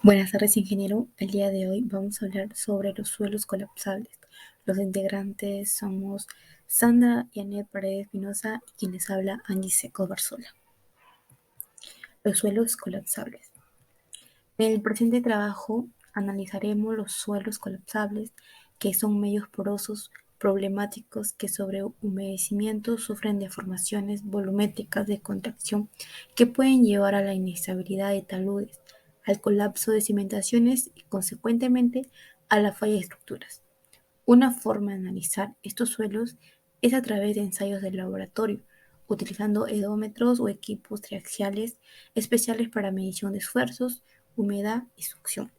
Buenas tardes, ingeniero. El día de hoy vamos a hablar sobre los suelos colapsables. Los integrantes somos Sandra Yanet Paredes Espinosa y quien les habla Angie Seco Barzola. Los suelos colapsables. En el presente trabajo analizaremos los suelos colapsables, que son medios porosos problemáticos que sobre humedecimiento sufren deformaciones volumétricas de contracción que pueden llevar a la inestabilidad de taludes, al colapso de cimentaciones y consecuentemente a la falla de estructuras. Una forma de analizar estos suelos es a través de ensayos de laboratorio, utilizando edómetros o equipos triaxiales especiales para medición de esfuerzos, humedad y succión.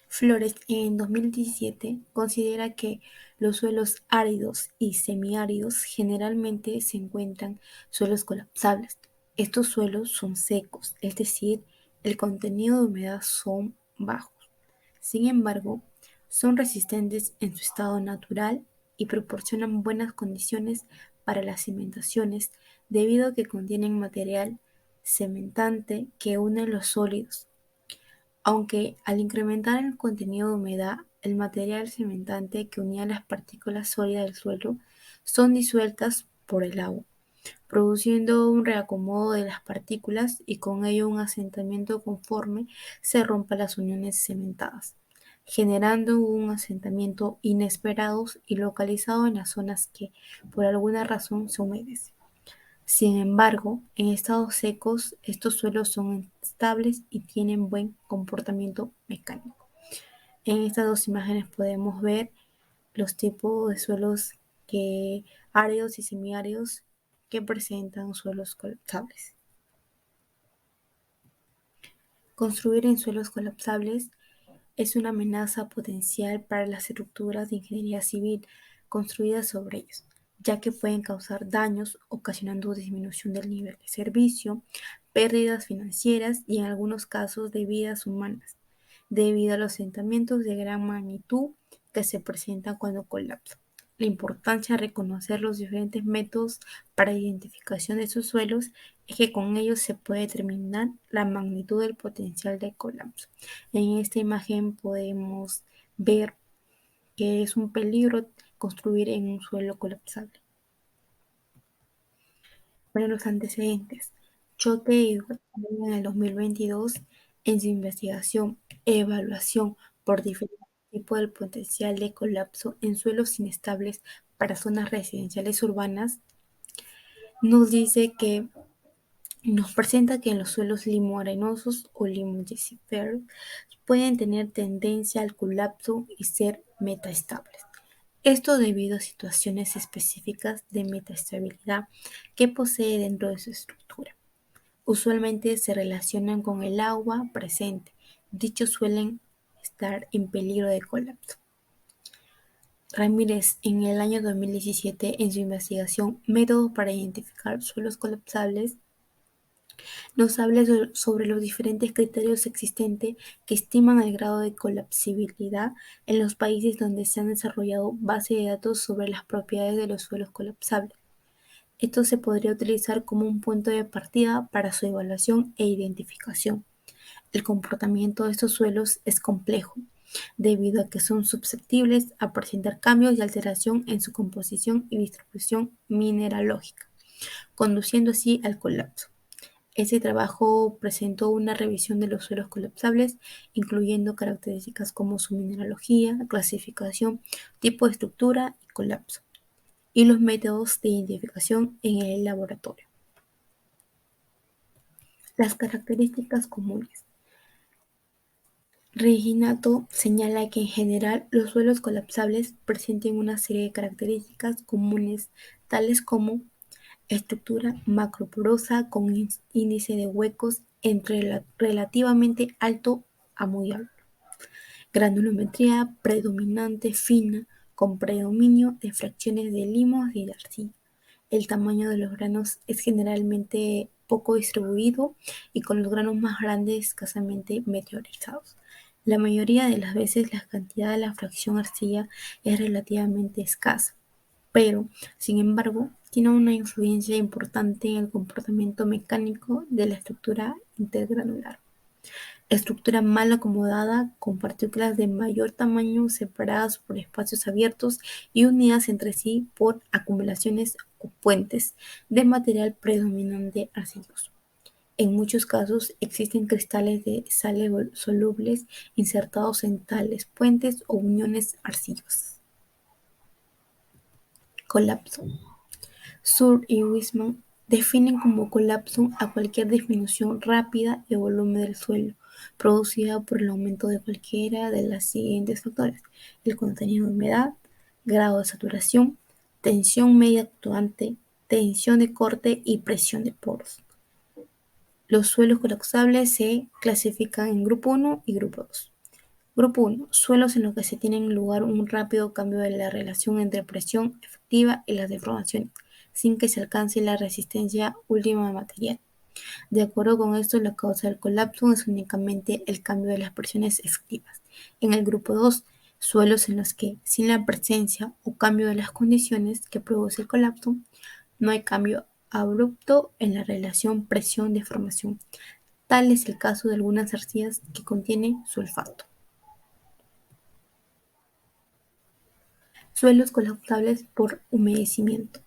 Flores en 2017 considera que los suelos áridos y semiáridos generalmente se encuentran suelos colapsables. Estos suelos son secos, es decir, el contenido de humedad son bajos. Sin embargo, son resistentes en su estado natural y proporcionan buenas condiciones para las cimentaciones debido a que contienen material cementante que une los sólidos. Aunque al incrementar el contenido de humedad, el material cementante que unía las partículas sólidas del suelo son disueltas por el agua, produciendo un reacomodo de las partículas y con ello un asentamiento conforme se rompan las uniones cementadas, generando un asentamiento inesperado y localizado en las zonas que por alguna razón se humedecen. Sin embargo, en estados secos, estos suelos son estables y tienen buen comportamiento mecánico. En estas dos imágenes podemos ver los tipos de suelos que áridos y semiáridos que presentan suelos colapsables. Construir en suelos colapsables es una amenaza potencial para las estructuras de ingeniería civil construidas sobre ellos, ya que pueden causar daños, ocasionando disminución del nivel de servicio, pérdidas financieras y en algunos casos de vidas humanas, debido a los asentamientos de gran magnitud que se presentan cuando colapsan. La importancia de reconocer los diferentes métodos para identificación de sus suelos es que con ellos se puede determinar la magnitud del potencial de colapso. En esta imagen podemos ver que es un peligro construir en un suelo colapsable. Bueno, los antecedentes. Choque y en el 2022 en su investigación e evaluación por diferentes tipos del potencial de colapso en suelos inestables para zonas residenciales urbanas, nos dice que nos presenta que en los suelos limo-arenosos o limo-yesíferos pueden tener tendencia al colapso y ser metaestables. Esto debido a situaciones específicas de metaestabilidad que posee dentro de su estructura. Usualmente se relacionan con el agua presente. Dichos suelen estar en peligro de colapso. Ramírez, en el año 2017, en su investigación Métodos para identificar suelos colapsables, nos habla sobre los diferentes criterios existentes que estiman el grado de colapsibilidad en los países donde se han desarrollado bases de datos sobre las propiedades de los suelos colapsables. Esto se podría utilizar como un punto de partida para su evaluación e identificación. El comportamiento de estos suelos es complejo, debido a que son susceptibles a presentar cambios y alteración en su composición y distribución mineralógica, conduciendo así al colapso. Ese trabajo presentó una revisión de los suelos colapsables, incluyendo características como su mineralogía, clasificación, tipo de estructura y colapso, y los métodos de identificación en el laboratorio. Las características comunes. Reginato señala que en general los suelos colapsables presentan una serie de características comunes, tales como estructura macroporosa con índice de huecos entre relativamente alto a muy alto, granulometría predominante fina con predominio de fracciones de limos y de arcilla. El tamaño de los granos es generalmente poco distribuido y con los granos más grandes escasamente meteorizados. La mayoría de las veces la cantidad de la fracción arcilla es relativamente escasa. pero, sin embargo, tiene una influencia importante en el comportamiento mecánico de la estructura intergranular. Estructura mal acomodada, con partículas de mayor tamaño separadas por espacios abiertos y unidas entre sí por acumulaciones o puentes de material predominante arcilloso. En muchos casos existen cristales de sales solubles insertados en tales puentes o uniones arcillosas. Colapso. Sur y Wiseman definen como colapso a cualquier disminución rápida de volumen del suelo, producida por el aumento de cualquiera de los siguientes factores: el contenido de humedad, grado de saturación, tensión media actuante, tensión de corte y presión de poros. Los suelos colapsables se clasifican en grupo 1 y grupo 2. Grupo 1. Suelos en los que se tiene lugar un rápido cambio de la relación entre presión efectiva y las deformaciones, sin que se alcance la resistencia última del material. De acuerdo con esto, la causa del colapso es únicamente el cambio de las presiones efectivas. En el grupo 2, suelos en los que, sin la presencia o cambio de las condiciones que produce el colapso, no hay cambio abrupto en la relación presión-deformación. Tal es el caso de algunas arcillas que contienen sulfato. Suelos colapsables por humedecimiento.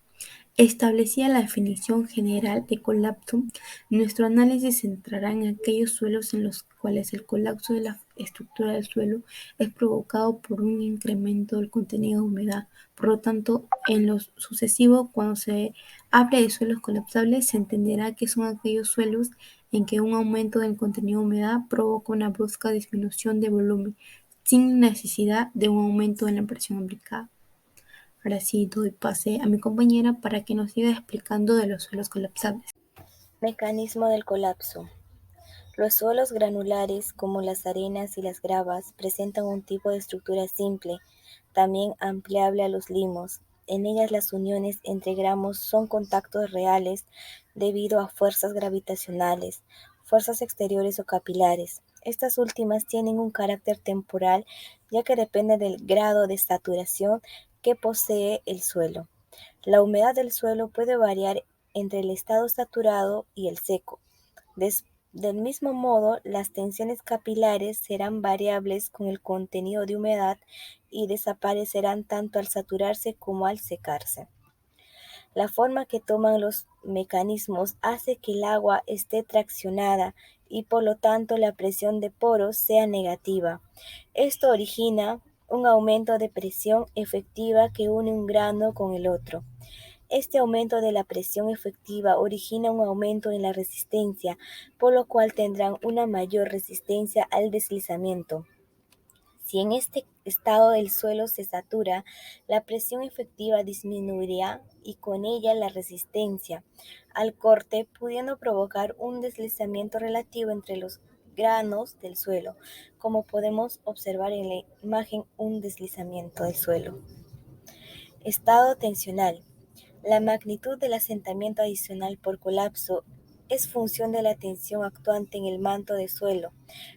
Establecida la definición general de colapso, nuestro análisis se centrará en aquellos suelos en los cuales el colapso de la estructura del suelo es provocado por un incremento del contenido de humedad. Por lo tanto, en lo sucesivo, cuando se hable de suelos colapsables, se entenderá que son aquellos suelos en que un aumento del contenido de humedad provoca una brusca disminución de volumen, sin necesidad de un aumento en la presión aplicada. Ahora sí doy pase a mi compañera para que nos siga explicando de los suelos colapsables. Mecanismo del colapso. Los suelos granulares, como las arenas y las gravas, presentan un tipo de estructura simple, también ampliable a los limos. En ellas las uniones entre gramos son contactos reales debido a fuerzas gravitacionales, fuerzas exteriores o capilares. Estas últimas tienen un carácter temporal, ya que depende del grado de saturación que posee el suelo. La humedad del suelo puede variar entre el estado saturado y el seco. Del mismo modo, las tensiones capilares serán variables con el contenido de humedad y desaparecerán tanto al saturarse como al secarse. La forma que toman los mecanismos hace que el agua esté traccionada y por lo tanto la presión de poros sea negativa. Esto origina un aumento de presión efectiva que une un grano con el otro. Este aumento de la presión efectiva origina un aumento en la resistencia, por lo cual tendrán una mayor resistencia al deslizamiento. Si en este estado el suelo se satura, la presión efectiva disminuirá y con ella la resistencia al corte, pudiendo provocar un deslizamiento relativo entre los granos del suelo, como podemos observar en la imagen un deslizamiento del suelo. Estado tensional. La magnitud del asentamiento adicional por colapso es función de la tensión actuante en el manto de suelo,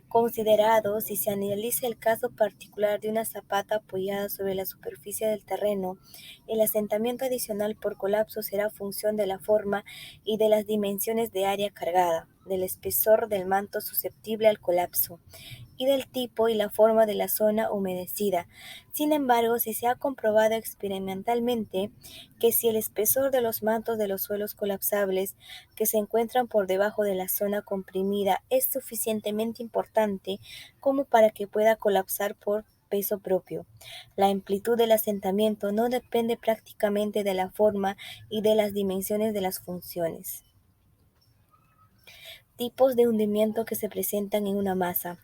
considerado si se analiza el caso particular de una zapata apoyada sobre la superficie del terreno. El asentamiento adicional por colapso será función de la forma y de las dimensiones de área cargada, del espesor del manto susceptible al colapso y del tipo y la forma de la zona humedecida. Sin embargo, si se ha comprobado experimentalmente que si el espesor de los mantos de los suelos colapsables que se encuentran por debajo de la zona comprimida es suficientemente importante como para que pueda colapsar por peso propio. La amplitud del asentamiento no depende prácticamente de la forma y de las dimensiones de las funciones. Tipos de hundimiento que se presentan en una masa.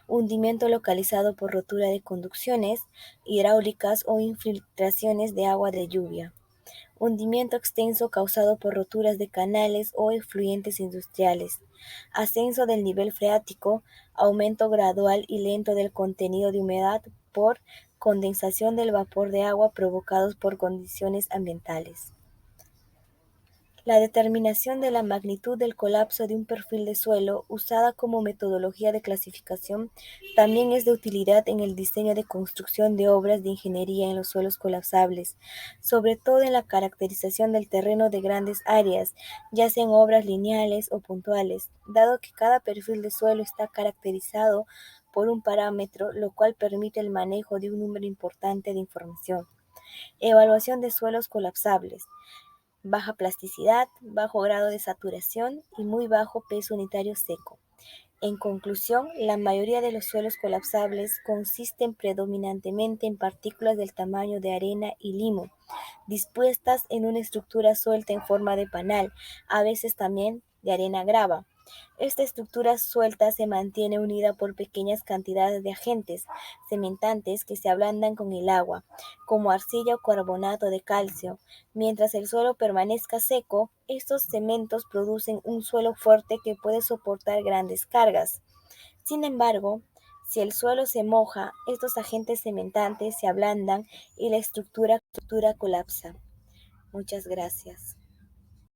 Hundimiento localizado por rotura de conducciones hidráulicas o infiltraciones de agua de lluvia. Hundimiento extenso causado por roturas de canales o efluentes industriales. Ascenso del nivel freático, aumento gradual y lento del contenido de humedad por condensación del vapor de agua provocados por condiciones ambientales. La determinación de la magnitud del colapso de un perfil de suelo, usada como metodología de clasificación, también es de utilidad en el diseño de construcción de obras de ingeniería en los suelos colapsables, sobre todo en la caracterización del terreno de grandes áreas, ya sean obras lineales o puntuales, dado que cada perfil de suelo está caracterizado por un parámetro, lo cual permite el manejo de un número importante de información. Evaluación de suelos colapsables: baja plasticidad, bajo grado de saturación y muy bajo peso unitario seco. En conclusión, la mayoría de los suelos colapsables consisten predominantemente en partículas del tamaño de arena y limo, dispuestas en una estructura suelta en forma de panal, a veces también de arena grava. Esta estructura suelta se mantiene unida por pequeñas cantidades de agentes cementantes que se ablandan con el agua, como arcilla o carbonato de calcio. Mientras el suelo permanezca seco, estos cementos producen un suelo fuerte que puede soportar grandes cargas. Sin embargo, si el suelo se moja, estos agentes cementantes se ablandan y la estructura colapsa. Muchas gracias.